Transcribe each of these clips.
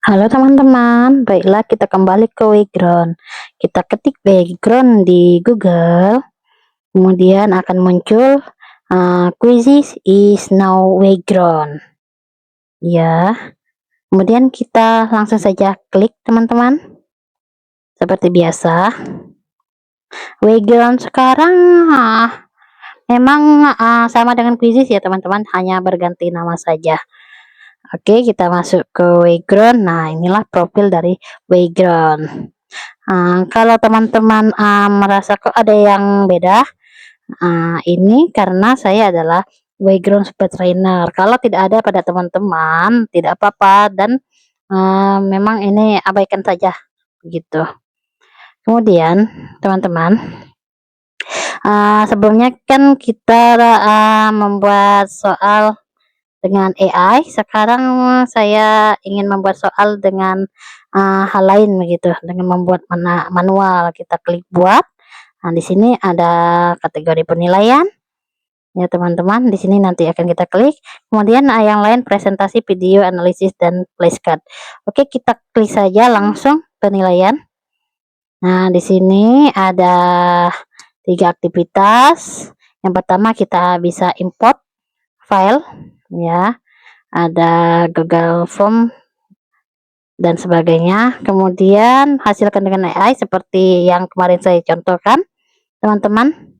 Halo teman-teman, baiklah kita kembali ke background. Kita ketik background di Google, kemudian akan muncul quizzes is now background. Ya, kemudian kita langsung saja klik teman-teman. Seperti biasa, background sekarang memang sama dengan quizzes ya teman-teman, hanya berganti nama saja. Oke, kita masuk ke background. Nah, inilah profil dari background. Kalau teman-teman merasa kok ada yang beda, ini karena saya adalah background super trainer. Kalau tidak ada pada teman-teman, tidak apa-apa, dan memang ini abaikan saja begitu. Kemudian teman-teman, sebelumnya kan kita membuat soal dengan AI. Sekarang saya ingin membuat soal dengan hal lain begitu, dengan membuat manual. Kita klik buat. Nah, di sini ada kategori penilaian. Ya, teman-teman, di sini nanti akan kita klik. Kemudian yang lain presentasi, video, analisis, dan flashcard. Oke, kita klik saja langsung penilaian. Nah, di sini ada 3 aktivitas. Yang pertama kita bisa import file, ya. Ada Google Form dan sebagainya. Kemudian hasilkan dengan AI seperti yang kemarin saya contohkan, teman-teman.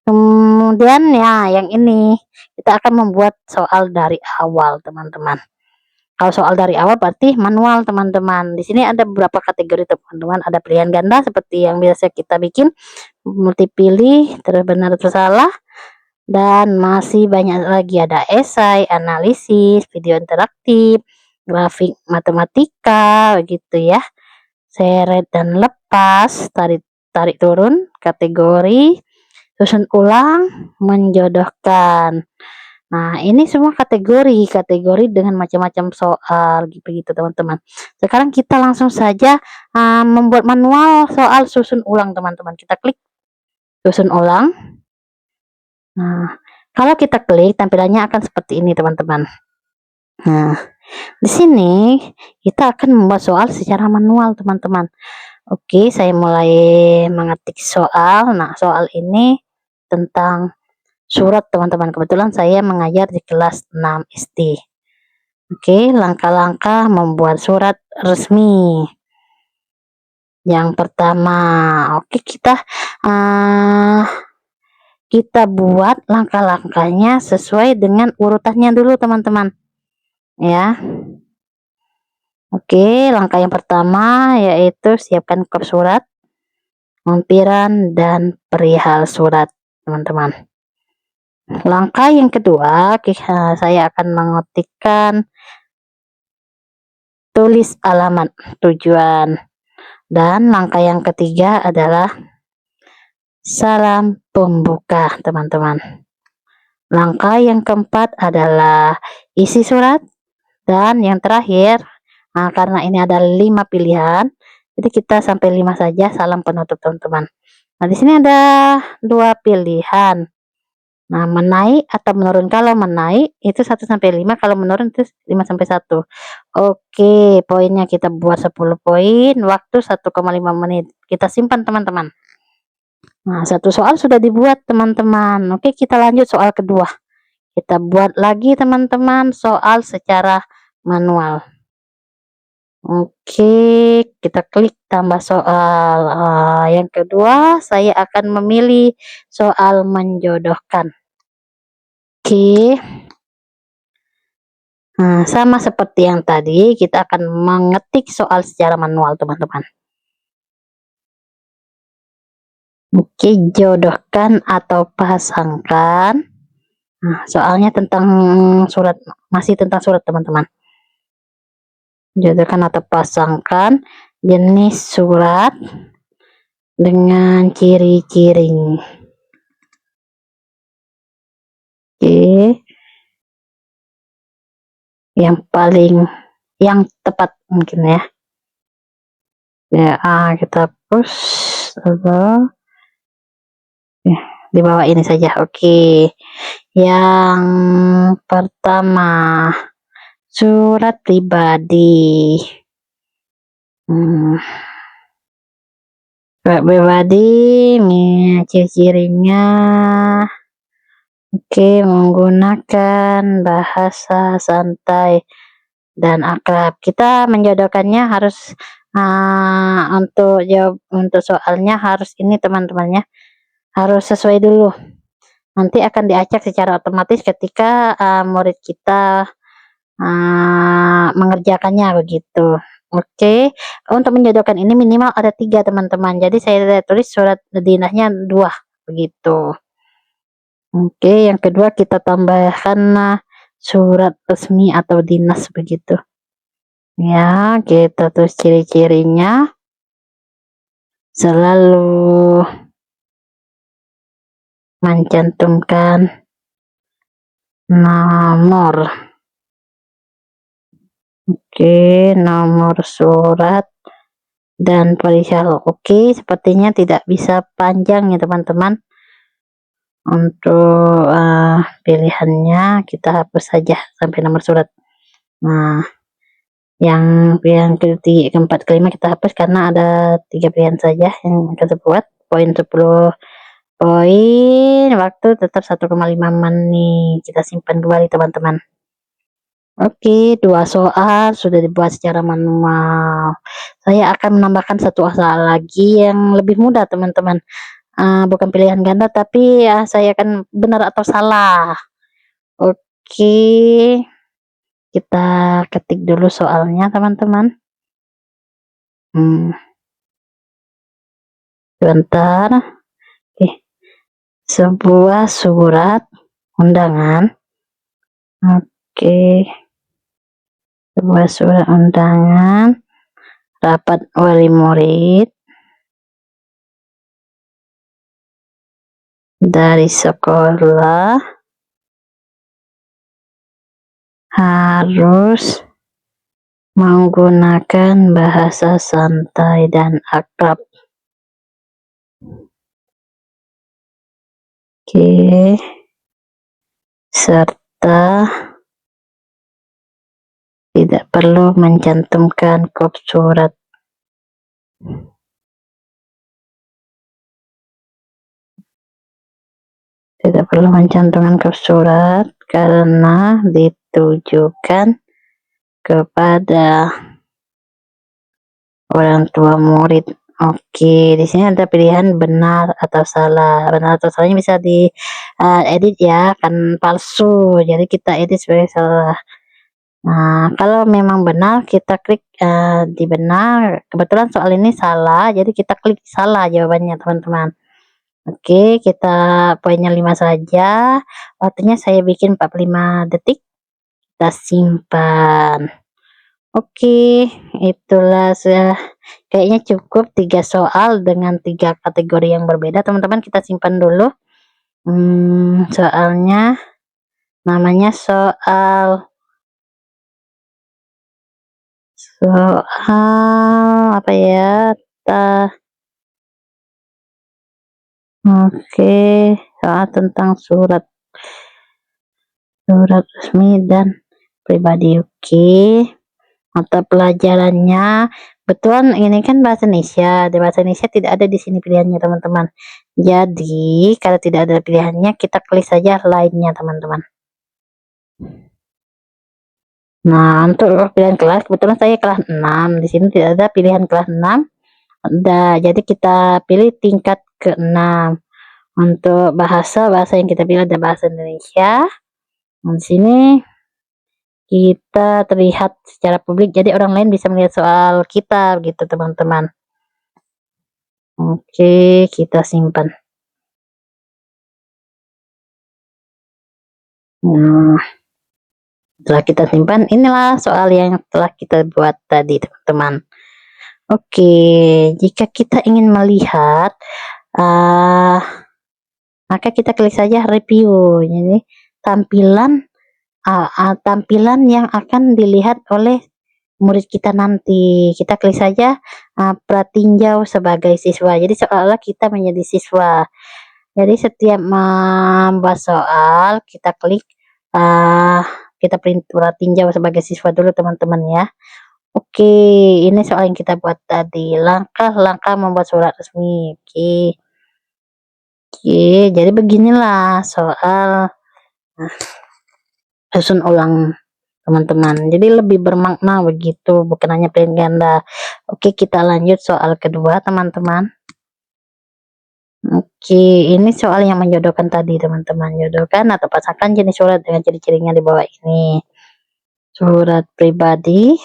Kemudian ya yang ini kita akan membuat soal dari awal, teman-teman. Kalau soal dari awal berarti manual, teman-teman. Di sini ada beberapa kategori, teman-teman. Ada pilihan ganda seperti yang biasa kita bikin, multi pilih, terus benar atau salah, dan masih banyak lagi. Ada esai, analisis, video interaktif, grafik matematika begitu ya, seret dan lepas, tarik turun, kategori, susun ulang, menjodohkan. Nah, ini semua kategori dengan macam-macam soal begitu teman-teman. Sekarang kita langsung saja membuat manual soal susun ulang, teman-teman. Kita klik susun ulang. Nah, kalau kita klik tampilannya akan seperti ini, teman-teman. Nah, di sini kita akan membuat soal secara manual, teman-teman. Oke, saya mulai mengetik soal. Nah, soal ini tentang surat, teman-teman. Kebetulan saya mengajar di kelas 6 SD. Oke, langkah-langkah membuat surat resmi. Yang pertama, oke, kita buat langkah-langkahnya sesuai dengan urutannya dulu, teman-teman, ya. Oke, langkah yang pertama yaitu siapkan kop surat, lampiran, dan perihal surat, teman-teman. Langkah yang kedua, saya akan mengetikkan tulis alamat tujuan, dan langkah yang ketiga adalah salam pembuka, teman-teman. Langkah yang keempat adalah isi surat, dan yang terakhir, karena ini ada 5 pilihan, jadi kita sampai 5 saja, salam penutup, teman-teman. Nah, di sini ada 2 pilihan. Nah, menaik atau menurun. Kalau menaik itu 1 sampai 5, kalau menurun itu 5 sampai 1. Oke, poinnya kita buat 10 poin, waktu 1,5 menit. Kita simpan, teman-teman. Nah, satu soal sudah dibuat, teman-teman. Oke, kita lanjut soal kedua. Kita buat lagi, teman-teman, soal secara manual. Oke, kita klik tambah soal. Yang kedua, saya akan memilih soal menjodohkan. Oke. Nah, sama seperti yang tadi, kita akan mengetik soal secara manual, teman-teman. Oke, jodohkan atau pasangkan. Nah, soalnya tentang surat, masih tentang surat, teman-teman. Jodohkan atau pasangkan jenis surat dengan ciri-ciri. Oke. Yang tepat mungkin ya. Ya, kita push atau di bawah ini saja. Oke. Yang pertama, surat pribadi. Pak pribadi, ciri-cirinya menggunakan bahasa santai dan akrab. Kita menjodohkannya harus untuk soalnya harus ini teman-temannya, harus sesuai dulu. Nanti akan diacak secara otomatis ketika murid kita mengerjakannya begitu. Oke, untuk menjodohkan ini minimal ada 3 teman-teman. Jadi saya tulis surat dinahnya 2 begitu. Oke, yang kedua kita tambahkan surat resmi atau dinas begitu. Ya, kita tulis ciri-cirinya. Selalu mencantumkan nomor. Oke, nomor surat dan perihal. Oke, sepertinya tidak bisa panjang ya teman-teman. Untuk pilihannya kita hapus saja sampai nomor surat. Nah, yang pilihan ketiga, keempat, kelima kita hapus karena ada 3 pilihan saja yang kita buat. Poin 10 poin, waktu tetap 1,5 menit. Kita simpan kembali teman-teman. Oke, 2 soal sudah dibuat secara manual. Saya akan menambahkan 1 soal lagi yang lebih mudah teman-teman. Bukan pilihan ganda tapi saya akan benar atau salah. Oke, kita ketik dulu soalnya teman-teman. Sebentar. Oke, sebuah surat undangan. Oke, sebuah surat undangan rapat wali murid dari sekolah harus menggunakan bahasa santai dan akrab. Oke, serta tidak perlu mencantumkan kop surat. Tidak perlu mencantumkan kop surat karena ditujukan kepada orang tua murid. Oke, di sini ada pilihan benar atau salah. Benar atau salahnya bisa di edit ya, kan palsu. Jadi kita edit sebagai salah. Nah, kalau memang benar kita klik di benar. Kebetulan soal ini salah, jadi kita klik salah jawabannya teman-teman. Oke, kita poinnya 5 saja. Waktunya saya bikin 45 detik. Kita simpan. Oke, itulah kayaknya cukup 3 soal dengan 3 kategori yang berbeda teman-teman. Kita simpan dulu. Soalnya namanya soal apa ya? Oke, soal tentang surat resmi dan pribadi. Oke, mata pelajarannya betulan ini kan bahasa Indonesia. Di bahasa Indonesia tidak ada di sini pilihannya teman-teman. Jadi kalau tidak ada pilihannya kita klik saja lainnya teman-teman. Nah, untuk pilihan kelas kebetulan saya kelas 6. Di sini tidak ada pilihan kelas 6. Jadi kita pilih tingkat ke-6. Untuk bahasa yang kita pilih ada bahasa Indonesia. Nah, di sini kita terlihat secara publik, jadi orang lain bisa melihat soal kita gitu teman-teman. Oke, kita simpan. Nah, setelah kita simpan, inilah soal yang telah kita buat tadi teman-teman. Oke, jika kita ingin melihat maka kita klik saja review. Jadi tampilan yang akan dilihat oleh murid kita nanti. Kita klik saja pratinjau sebagai siswa. Jadi seolah-olah kita menjadi siswa. Jadi setiap membuat soal kita klik kita pratinjau sebagai siswa dulu teman-teman ya. Oke. Oke, ini soal yang kita buat tadi, langkah-langkah membuat surat resmi. Oke, jadi beginilah soal susun ulang teman-teman, jadi lebih bermakna begitu, bukan hanya pilihan ganda. Oke, kita lanjut soal kedua teman-teman. Oke, ini soal yang menjodohkan tadi teman-teman, jodohkan atau pasangkan jenis surat dengan ciri-cirinya di bawah ini. Surat pribadi.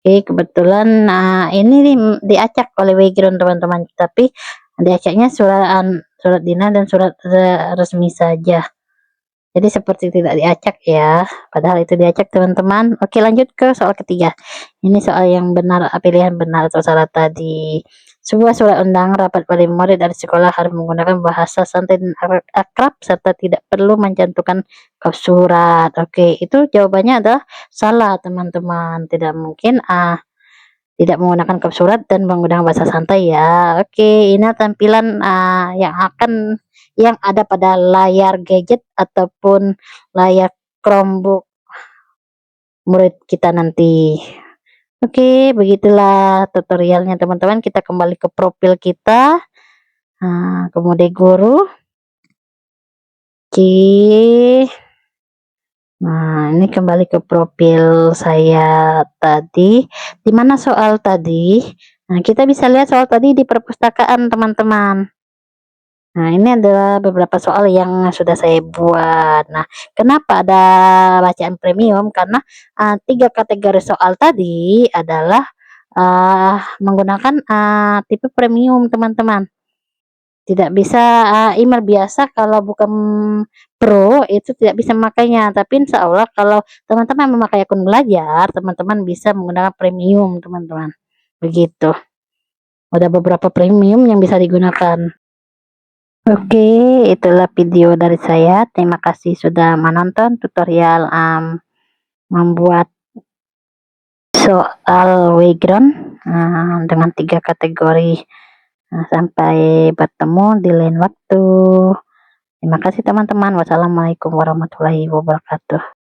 Oke, kebetulan ini diacak oleh background teman-teman, tapi diacaknya surat dinas dan surat resmi saja. Jadi seperti tidak diacak ya, padahal itu diacak teman-teman. Oke, lanjut ke soal ketiga. Ini soal yang benar, pilihan benar atau salah tadi. Sebuah surat undangan rapat pada murid dari sekolah harus menggunakan bahasa santai dan akrab serta tidak perlu mencantumkan kop surat. Oke, itu jawabannya adalah salah teman-teman. Tidak mungkin tidak menggunakan kop surat dan menggunakan bahasa santai ya. Oke, ini tampilan yang ada pada layar gadget ataupun layar Chromebook murid kita nanti. Oke, begitulah tutorialnya teman-teman. Kita kembali ke profil kita. Kemudian guru. Oke. Nah, ini kembali ke profil saya tadi. Di mana soal tadi? Nah, kita bisa lihat soal tadi di perpustakaan, teman-teman. Nah, ini adalah beberapa soal yang sudah saya buat. Nah, kenapa ada bacaan premium? Karena 3 kategori soal tadi adalah menggunakan tipe premium, teman-teman. Tidak bisa email biasa, kalau bukan pro itu tidak bisa memakainya, tapi insya Allah kalau teman-teman memakai akun belajar, teman-teman bisa menggunakan premium, teman-teman. Begitu. Ada beberapa premium yang bisa digunakan. Oke, itulah video dari saya. Terima kasih sudah menonton tutorial membuat soal background dengan 3 kategori. Sampai bertemu di lain waktu. Terima kasih teman-teman. Wassalamualaikum warahmatullahi wabarakatuh.